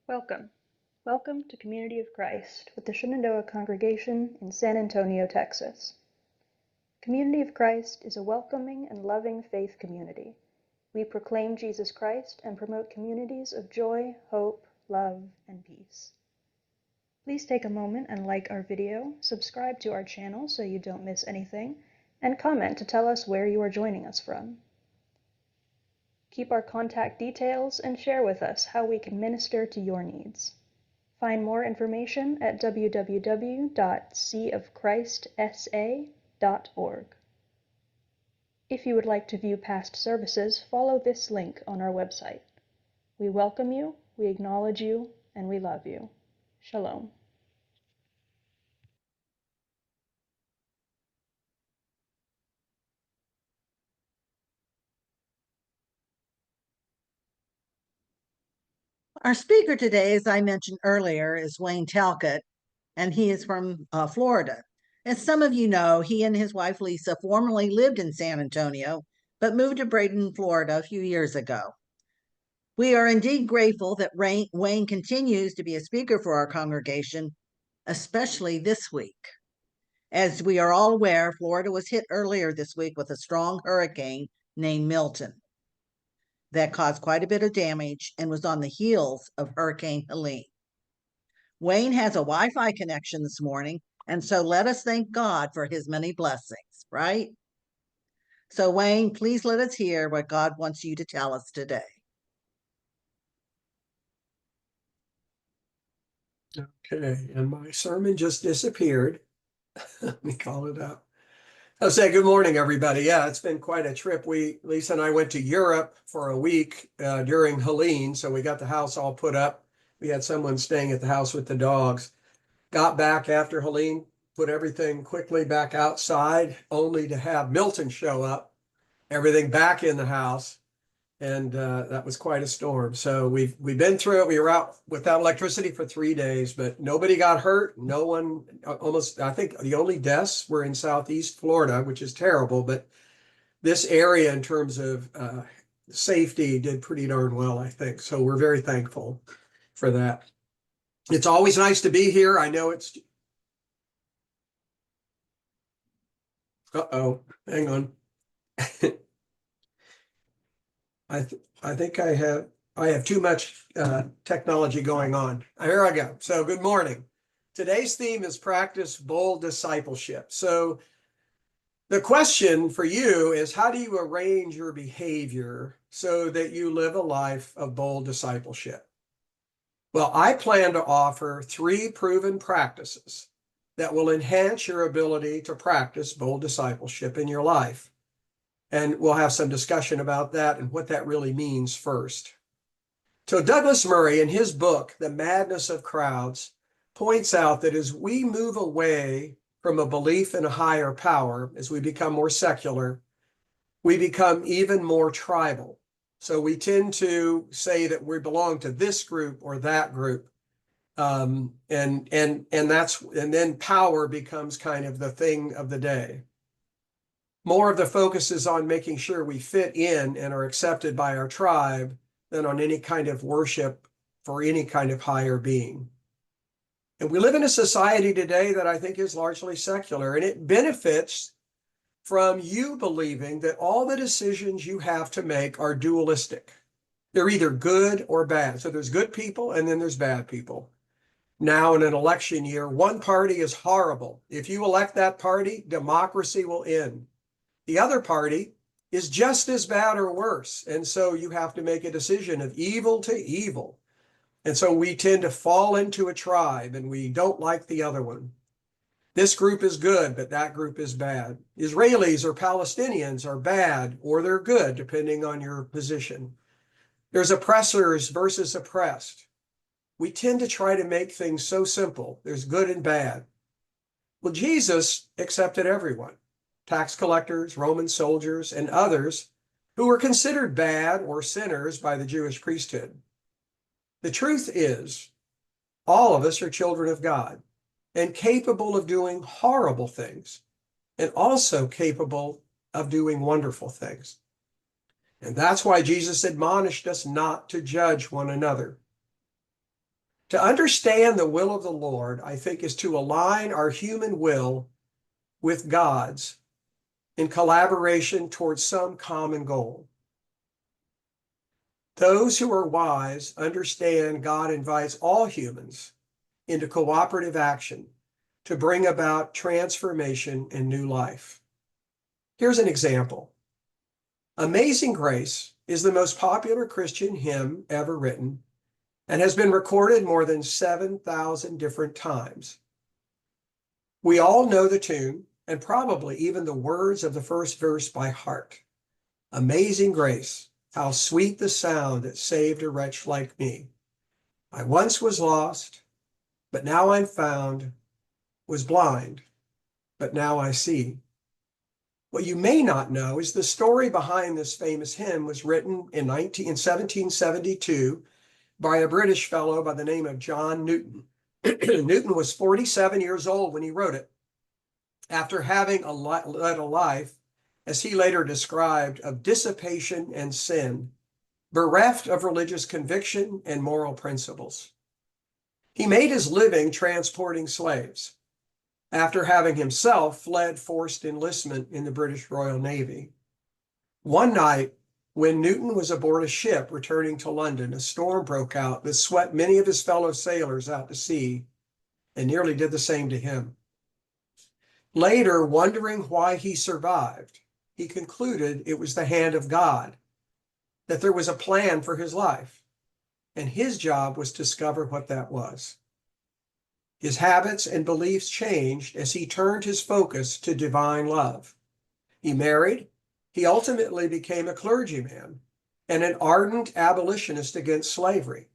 Welcome. Welcome to Community of Christ with the Shenandoah Congregation in San Antonio, Texas. Community of Christ is a welcoming and loving faith community. We proclaim Jesus Christ and promote communities of joy, hope, love, and peace. Please take a moment and like our video, subscribe to our channel so you don't miss anything, and comment to tell us where you are joining us from. Keep our contact details and share with us how we can minister to your needs. Find more information at www.seaofchristsa.org. If you would like to view past services, follow this link on our website. We welcome you, we acknowledge you, and we love you. Shalom. Our speaker today, as I mentioned earlier, is Wayne Talcott, and he is from Florida. As some of you know, he and his wife Lisa formerly lived in San Antonio, but moved to Braden, Florida a few years ago. We are indeed grateful that Wayne continues to be a speaker for our congregation, especially this week. As we are all aware, Florida was hit earlier this week with a strong hurricane named Milton that caused quite a bit of damage and was on the heels of Hurricane Helene. Wayne has a Wi-Fi connection this morning, and so let us thank God for his many blessings, right? So Wayne, please let us hear what God wants you to tell us today. Okay, and my sermon just disappeared. Let me call it up. I'll say good morning, everybody. Yeah, it's been quite a trip. Lisa and I went to Europe for a week during Helene, so we got the house all put up. We had someone staying at the house with the dogs. Got back after Helene, put everything quickly back outside, only to have Milton show up, everything back in the house. And that was quite a storm. So we've been through it. We were out without electricity for 3 days, but nobody got hurt. No one, almost, I think the only deaths were in Southeast Florida, which is terrible. But this area in terms of safety did pretty darn well, I think. So we're very thankful for that. It's always nice to be here. I know it's, hang on. I think I have too much technology going on. Here I go. So good morning. Today's theme is practice bold discipleship. So the question for you is, how do you arrange your behavior so that you live a life of bold discipleship? Well, I plan to offer 3 proven practices that will enhance your ability to practice bold discipleship in your life. And we'll have some discussion about that and what that really means first. So Douglas Murray, in his book, The Madness of Crowds, points out that as we move away from a belief in a higher power, as we become more secular, we become even more tribal. So we tend to say that we belong to this group or that group. And then power becomes kind of the thing of the day. More of the focus is on making sure we fit in and are accepted by our tribe than on any kind of worship for any kind of higher being. And we live in a society today that I think is largely secular, and it benefits from you believing that all the decisions you have to make are dualistic. They're either good or bad. So there's good people and then there's bad people. Now in an election year, one party is horrible. If you elect that party, democracy will end. The other party is just as bad or worse. And so you have to make a decision of evil to evil. And so we tend to fall into a tribe and we don't like the other one. This group is good, but that group is bad. Israelis or Palestinians are bad or they're good, depending on your position. There's oppressors versus oppressed. We tend to try to make things so simple. There's good and bad. Well, Jesus accepted everyone. Tax collectors, Roman soldiers, and others who were considered bad or sinners by the Jewish priesthood. The truth is, all of us are children of God and capable of doing horrible things and also capable of doing wonderful things. And that's why Jesus admonished us not to judge one another. To understand the will of the Lord, I think, is to align our human will with God's in collaboration towards some common goal. Those who are wise understand God invites all humans into cooperative action to bring about transformation and new life. Here's an example. Amazing Grace is the most popular Christian hymn ever written and has been recorded more than 7,000 different times. We all know the tune and probably even the words of the first verse by heart. Amazing grace, how sweet the sound that saved a wretch like me. I once was lost, but now I'm found, was blind, but now I see. What you may not know is the story behind this famous hymn was written in 1772 by a British fellow by the name of John Newton. Newton was 47 years old when he wrote it, after having led a life, as he later described, of dissipation and sin, bereft of religious conviction and moral principles. He made his living transporting slaves, after having himself fled forced enlistment in the British Royal Navy. One night, when Newton was aboard a ship returning to London, a storm broke out that swept many of his fellow sailors out to sea and nearly did the same to him. Later, wondering why he survived, he concluded it was the hand of God, that there was a plan for his life, and his job was to discover what that was. His habits and beliefs changed as he turned his focus to divine love. He married. He ultimately became a clergyman and an ardent abolitionist against slavery.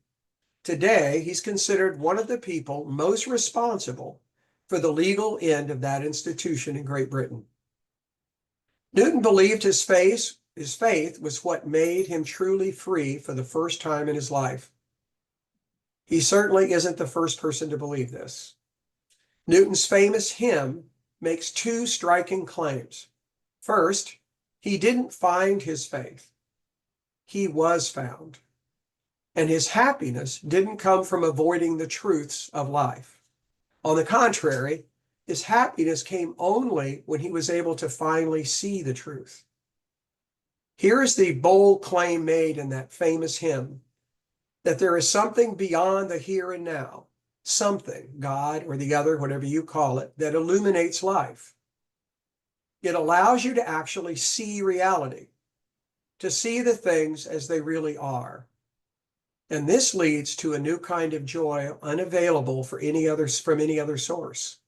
Today, he's considered one of the people most responsible for the legal end of that institution in Great Britain. Newton believed his faith was what made him truly free for the first time in his life. He certainly isn't the first person to believe this. Newton's famous hymn makes two striking claims. First, he didn't find his faith. He was found. And his happiness didn't come from avoiding the truths of life. On the contrary, his happiness came only when he was able to finally see the truth. Here is the bold claim made in that famous hymn, that there is something beyond the here and now, something, God or the other, whatever you call it, that illuminates life. It allows you to actually see reality, to see the things as they really are. And this leads to a new kind of joy unavailable from any other source.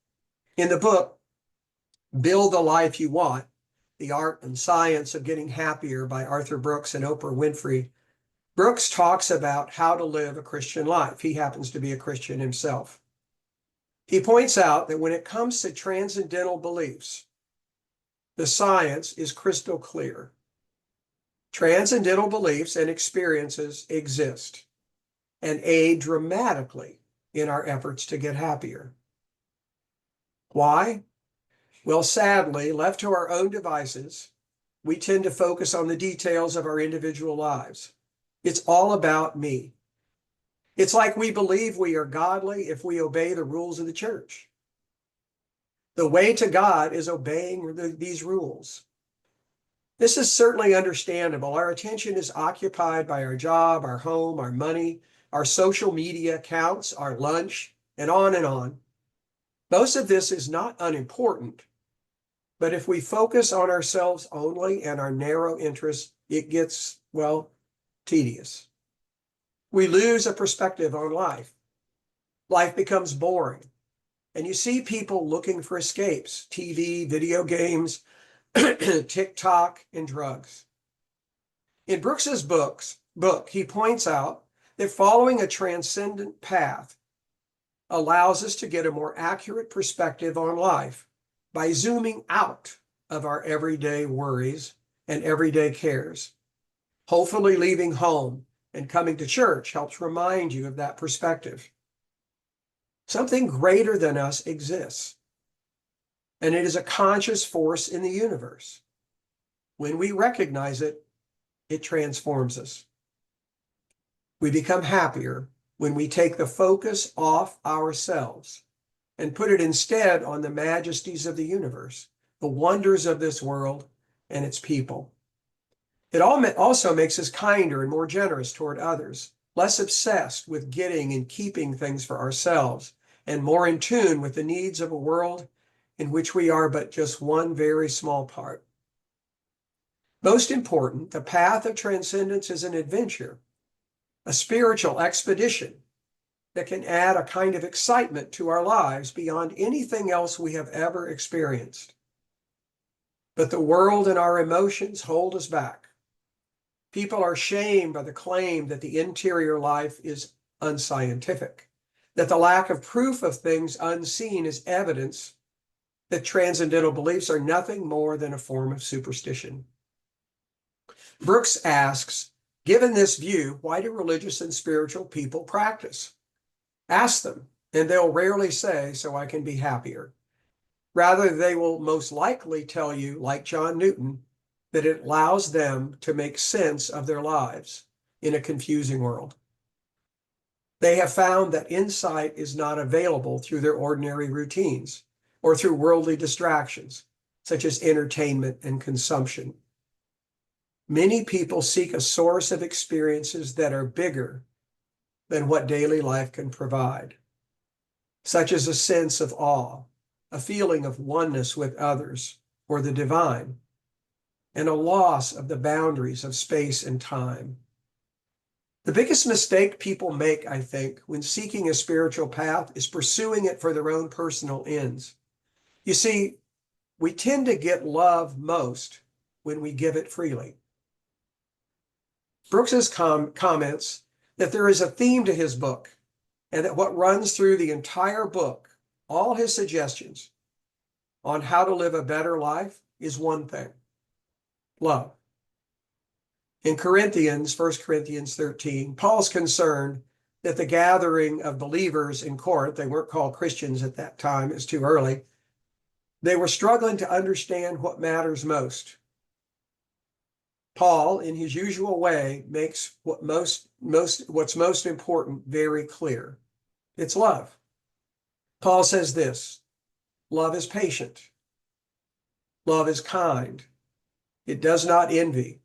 In the book, Build the Life You Want, The Art and Science of Getting Happier by Arthur Brooks and Oprah Winfrey, Brooks talks about how to live a Christian life. He happens to be a Christian himself. He points out that when it comes to transcendental beliefs, the science is crystal clear. Transcendental beliefs and experiences exist and aid dramatically in our efforts to get happier. Why? Well, sadly, left to our own devices, we tend to focus on the details of our individual lives. It's all about me. It's like we believe we are godly if we obey the rules of the church. The way to God is obeying these rules. This is certainly understandable. Our attention is occupied by our job, our home, our money, our social media accounts, our lunch, and on and on. Most of this is not unimportant, but if we focus on ourselves only and our narrow interests, it gets, well, tedious. We lose a perspective on life. Life becomes boring. And you see people looking for escapes, TV, video games, TikTok, and drugs. In Brooks's book, he points out that following a transcendent path allows us to get a more accurate perspective on life by zooming out of our everyday worries and everyday cares. Hopefully leaving home and coming to church helps remind you of that perspective. Something greater than us exists, and it is a conscious force in the universe. When we recognize it, it transforms us. We become happier when we take the focus off ourselves and put it instead on the majesties of the universe, the wonders of this world and its people. It also makes us kinder and more generous toward others, less obsessed with getting and keeping things for ourselves, and more in tune with the needs of a world in which we are but just one very small part. Most important, the path of transcendence is an adventure, a spiritual expedition that can add a kind of excitement to our lives beyond anything else we have ever experienced. But the world and our emotions hold us back. People are shamed by the claim that the interior life is unscientific, that the lack of proof of things unseen is evidence that transcendental beliefs are nothing more than a form of superstition. Brooks asks, given this view, why do religious and spiritual people practice? Ask them, and they'll rarely say, so I can be happier. Rather, they will most likely tell you, like John Newton, that it allows them to make sense of their lives in a confusing world. They have found that insight is not available through their ordinary routines or through worldly distractions, such as entertainment and consumption. Many people seek a source of experiences that are bigger than what daily life can provide, such as a sense of awe, a feeling of oneness with others or the divine, and a loss of the boundaries of space and time. The biggest mistake people make, I think, when seeking a spiritual path is pursuing it for their own personal ends. You see, we tend to get love most when we give it freely. Brooks's comments that there is a theme to his book, and that what runs through the entire book, all his suggestions on how to live a better life, is one thing: love. In Corinthians, 1 Corinthians 13, Paul's concerned that the gathering of believers in Corinth, they weren't called Christians at that time, it's too early, they were struggling to understand what matters most. Paul, in his usual way, makes what's most important very clear. It's love. Paul says this: love is patient. Love is kind. It does not envy.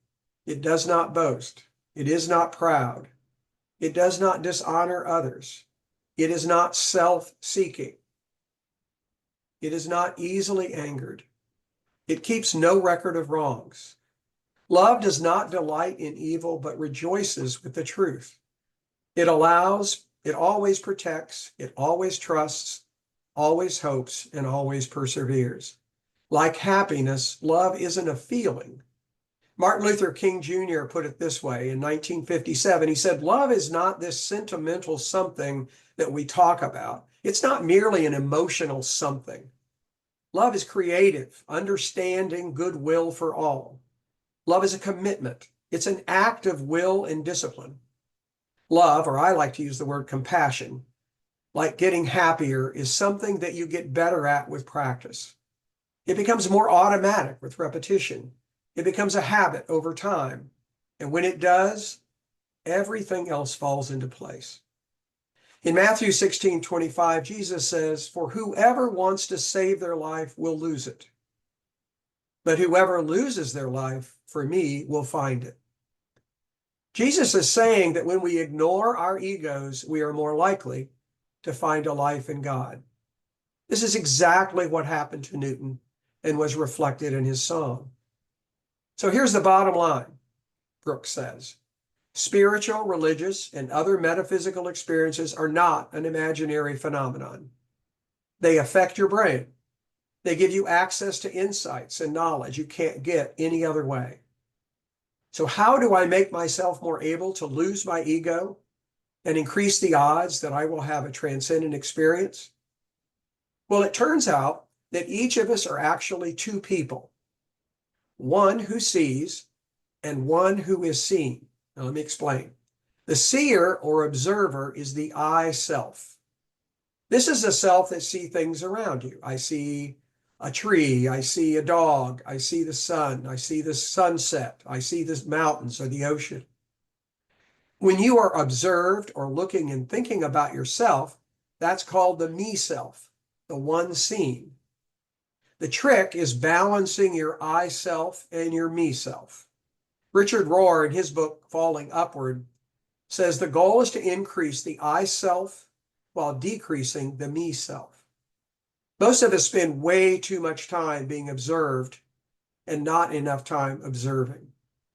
It does not boast. It is not proud. It does not dishonor others. It is not self-seeking. It is not easily angered. It keeps no record of wrongs. Love does not delight in evil, but rejoices with the truth. It allows, it always protects, it always trusts, always hopes, and always perseveres. Like happiness, love isn't a feeling. Martin Luther King Jr. put it this way in 1957. He said, love is not this sentimental something that we talk about. It's not merely an emotional something. Love is creative, understanding, goodwill for all. Love is a commitment. It's an act of will and discipline. Love, or I like to use the word compassion, like getting happier, is something that you get better at with practice. It becomes more automatic with repetition. It becomes a habit over time. And when it does, everything else falls into place. In Matthew 16:25, Jesus says, "For whoever wants to save their life will lose it. But whoever loses their life for me will find it." Jesus is saying that when we ignore our egos, we are more likely to find a life in God. This is exactly what happened to Newton and was reflected in his song. So here's the bottom line, Brooks says. Spiritual, religious, and other metaphysical experiences are not an imaginary phenomenon. They affect your brain. They give you access to insights and knowledge you can't get any other way. So how do I make myself more able to lose my ego and increase the odds that I will have a transcendent experience? Well, it turns out that each of us are actually two people, one who sees and one who is seen. Now, let me explain. The seer or observer is the I self. This is the self that sees things around you. I see a tree, I see a dog, I see the sun, I see the sunset, I see the mountains or the ocean. When you are observed or looking and thinking about yourself, that's called the me self, the one seen. The trick is balancing your I self and your me self. Richard Rohr, in his book, Falling Upward, says the goal is to increase the I self while decreasing the me self. Most of us spend way too much time being observed and not enough time observing.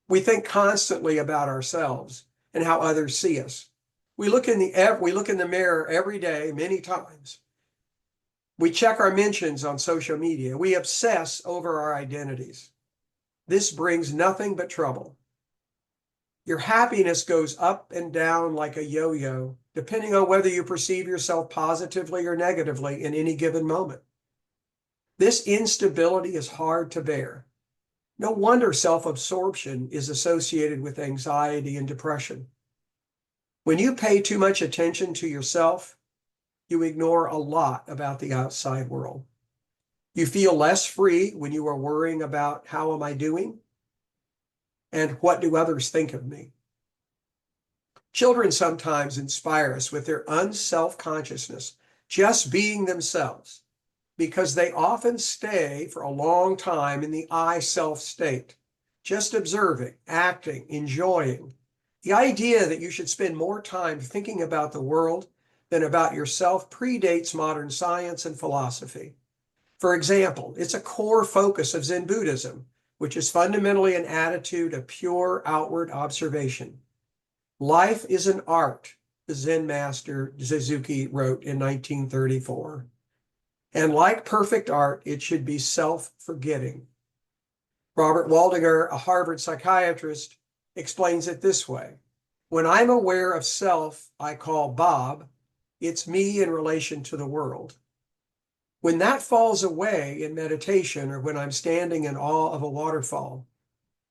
We think constantly about ourselves and how others see us. We look in the mirror every day, many times. We check our mentions on social media. We obsess over our identities. This brings nothing but trouble. Your happiness goes up and down like a yo-yo, depending on whether you perceive yourself positively or negatively in any given moment. This instability is hard to bear. No wonder self-absorption is associated with anxiety and depression. When you pay too much attention to yourself, you ignore a lot about the outside world. You feel less free when you are worrying about how am I doing and what do others think of me. Children sometimes inspire us with their unself-consciousness, just being themselves, because they often stay for a long time in the I-self state, just observing, acting, enjoying. The idea that you should spend more time thinking about the world than about yourself predates modern science and philosophy. For example, it's a core focus of Zen Buddhism, which is fundamentally an attitude of pure outward observation. Life is an art, the Zen master Suzuki wrote in 1934. And like perfect art, it should be self-forgetting. Robert Waldinger, a Harvard psychiatrist, explains it this way. When I'm aware of self, I call Bob. It's me in relation to the world. When that falls away in meditation or when I'm standing in awe of a waterfall,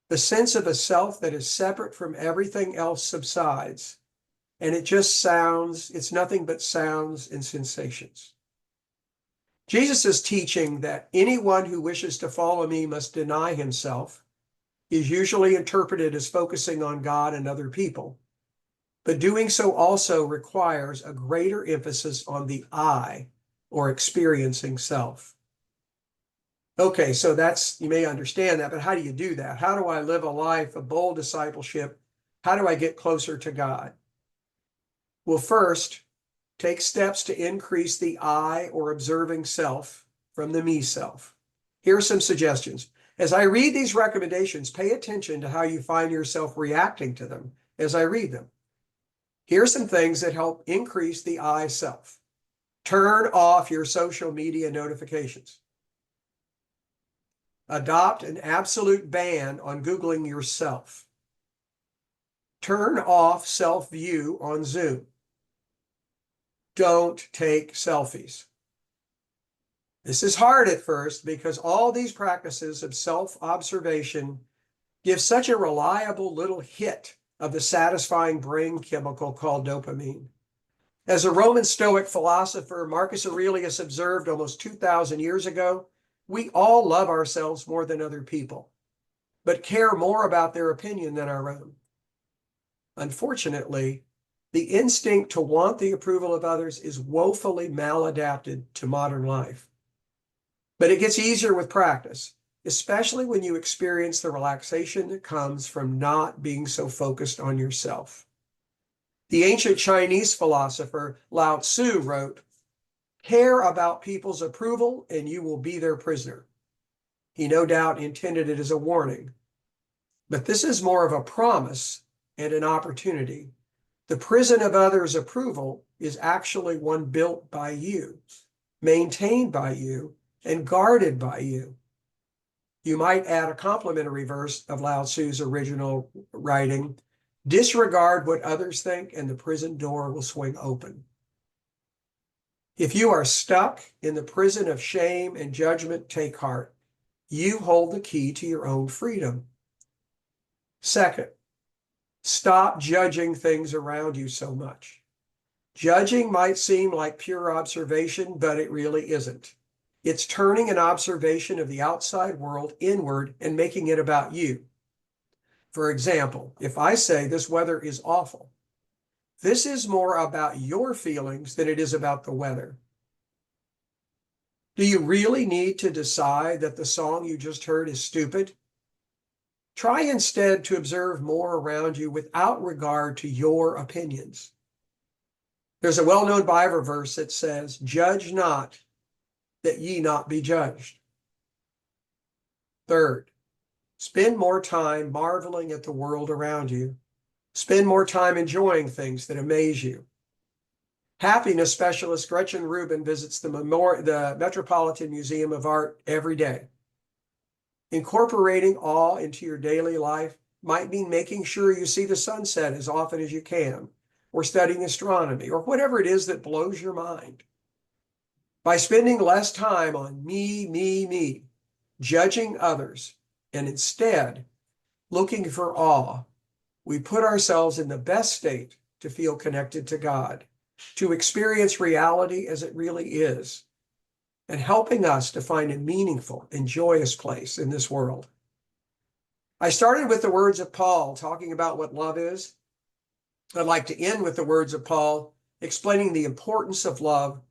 the sense of a self that is separate from everything else subsides, and it just sounds, it's nothing but sounds and sensations. Jesus is teaching that anyone who wishes to follow me must deny himself is usually interpreted as focusing on God and other people. But doing so also requires a greater emphasis on the I, or experiencing self. Okay, so that's, you may understand that, but how do you do that? How do I live a life of bold discipleship? How do I get closer to God? Well, first, take steps to increase the I, or observing self, from the me self. Here are some suggestions. As I read these recommendations, pay attention to how you find yourself reacting to them as I read them. Here are some things that help increase the I self. Turn off your social media notifications. Adopt an absolute ban on Googling yourself. Turn off self-view on Zoom. Don't take selfies. This is hard at first because all these practices of self-observation give such a reliable little hit of the satisfying brain chemical called dopamine. As a Roman Stoic philosopher, Marcus Aurelius observed almost 2,000 years ago, we all love ourselves more than other people, but care more about their opinion than our own. Unfortunately, the instinct to want the approval of others is woefully maladapted to modern life. But it gets easier with practice, especially when you experience the relaxation that comes from not being so focused on yourself. The ancient Chinese philosopher Lao Tzu wrote, "Care about people's approval and you will be their prisoner." He no doubt intended it as a warning, but this is more of a promise and an opportunity. The prison of others' approval is actually one built by you, maintained by you, and guarded by you. You might add a complementary verse of Lao Tzu's original writing, disregard what others think and the prison door will swing open. If you are stuck in the prison of shame and judgment, take heart. You hold the key to your own freedom. Second, stop judging things around you so much. Judging might seem like pure observation, but it really isn't. It's turning an observation of the outside world inward and making it about you. For example, if I say this weather is awful, This is more about your feelings than it is about the weather. Do you really need to decide that the song you just heard is stupid? Try instead to observe more around you without regard to your opinions. There's a well-known Bible verse that says, "Judge not, that ye not be judged." Third, spend more time marveling at the world around you. Spend more time enjoying things that amaze you. Happiness specialist Gretchen Rubin visits the Metropolitan Museum of Art every day. Incorporating awe into your daily life might mean making sure you see the sunset as often as you can, or studying astronomy, or whatever it is that blows your mind. By spending less time on me, judging others, and instead looking for awe, we put ourselves in the best state to feel connected to God, to experience reality as it really is, and helping us to find a meaningful and joyous place in this world. I started with the words of Paul talking about what love is. I'd like to end with the words of Paul explaining the importance of love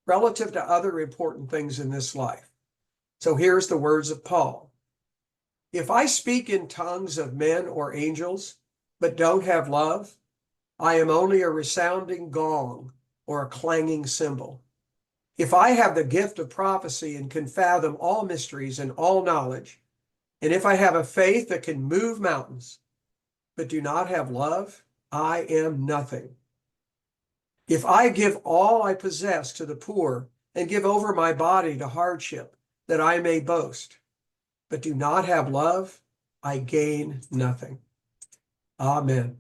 relative to other important things in this life. So here's the words of Paul. If I speak in tongues of men or angels, but don't have love, I am only a resounding gong or a clanging cymbal. If I have the gift of prophecy and can fathom all mysteries and all knowledge, and if I have a faith that can move mountains, but do not have love, I am nothing. If I give all I possess to the poor and give over my body to hardship, that I may boast, but do not have love, I gain nothing. Amen.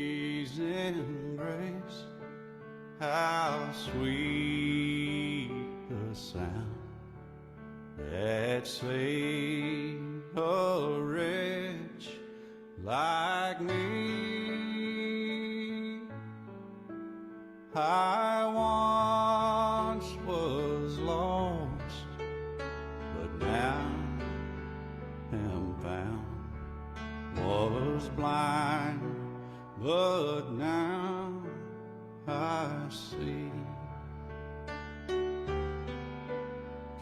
Amazing grace, how sweet the sound that saved a wretch like me. I once was lost, but now am found. Was blind, but now I see.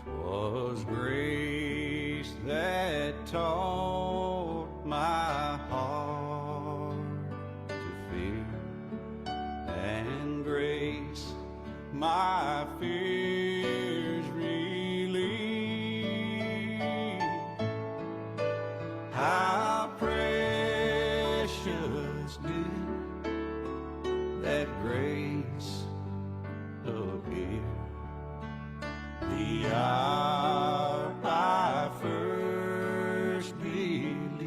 'Twas grace that taught my heart to fear, and grace my fears relieved. How precious did that grace appear the hour I first believed.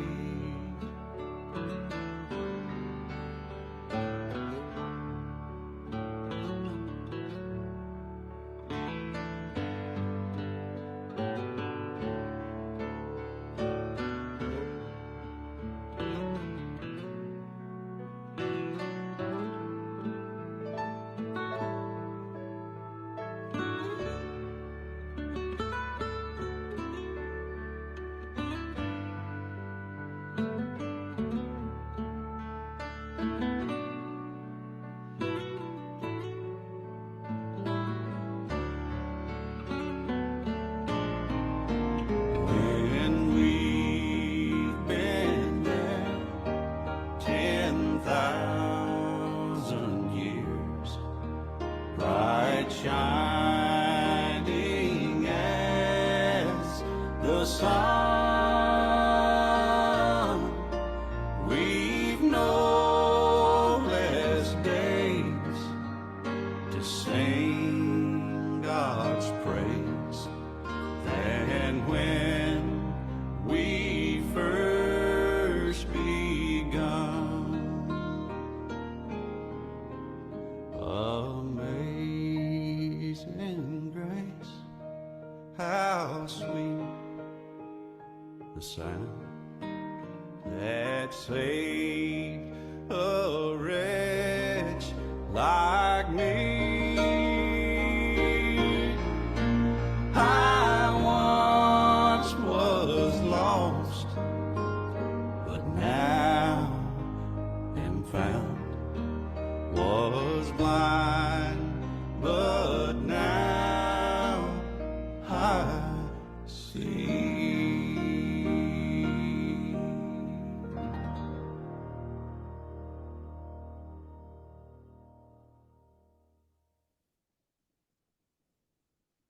sun. We've no less days to sing God's praise than when we first begun. Amazing grace, how sweet the sound that saved a wretch like